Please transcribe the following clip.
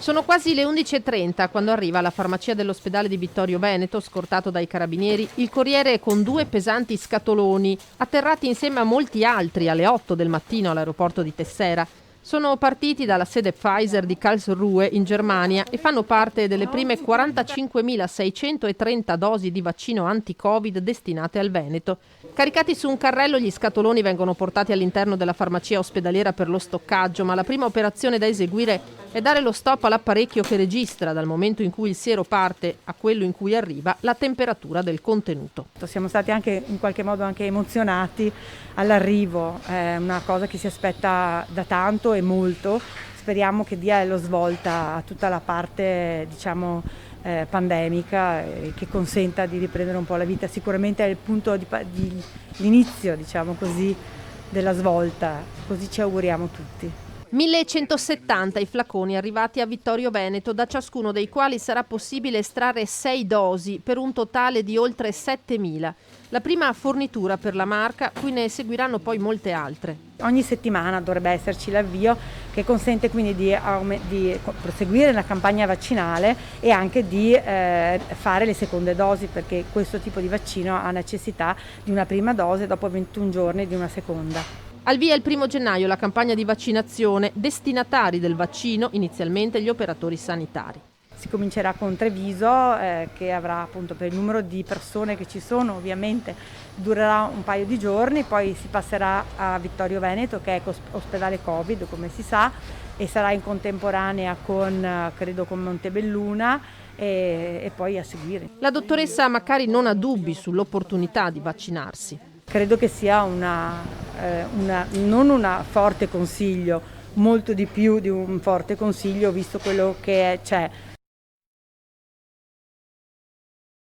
Sono quasi le 11:30 quando arriva alla farmacia dell'ospedale di Vittorio Veneto, scortato dai carabinieri, il corriere con 2 pesanti scatoloni, atterrati insieme a molti altri alle 8 del mattino all'aeroporto di Tessera. Sono partiti dalla sede Pfizer di Karlsruhe in Germania e fanno parte delle prime 45.630 dosi di vaccino anti-Covid destinate al Veneto. Caricati su un carrello, gli scatoloni vengono portati all'interno della farmacia ospedaliera per lo stoccaggio, ma la prima operazione da eseguire è dare lo stop all'apparecchio che registra, dal momento in cui il siero parte a quello in cui arriva, la temperatura del contenuto. Siamo stati anche in qualche modo anche emozionati all'arrivo, è una cosa che si aspetta da tanto e molto. Speriamo che dia lo svolta a tutta la parte, pandemica, che consenta di riprendere un po' la vita. Sicuramente è il punto di l'inizio, della svolta, così ci auguriamo tutti. 1170 i flaconi arrivati a Vittorio Veneto, da ciascuno dei quali sarà possibile estrarre 6 dosi per un totale di oltre 7000. La prima fornitura per la marca, cui ne seguiranno poi molte altre. Ogni settimana dovrebbe esserci l'avvio che consente quindi di proseguire la campagna vaccinale e anche di fare le seconde dosi, perché questo tipo di vaccino ha necessità di una prima dose dopo 21 giorni di una seconda. Al via il 1° gennaio la campagna di vaccinazione, destinatari del vaccino inizialmente gli operatori sanitari. Si comincerà con Treviso, che avrà appunto, per il numero di persone che ci sono, ovviamente durerà un paio di giorni, poi si passerà a Vittorio Veneto, che è ospedale Covid, come si sa, e sarà in contemporanea con Montebelluna e poi a seguire. La dottoressa Maccari non ha dubbi sull'opportunità di vaccinarsi. Credo che sia non una forte consiglio, molto di più di un forte consiglio, visto quello che c'è.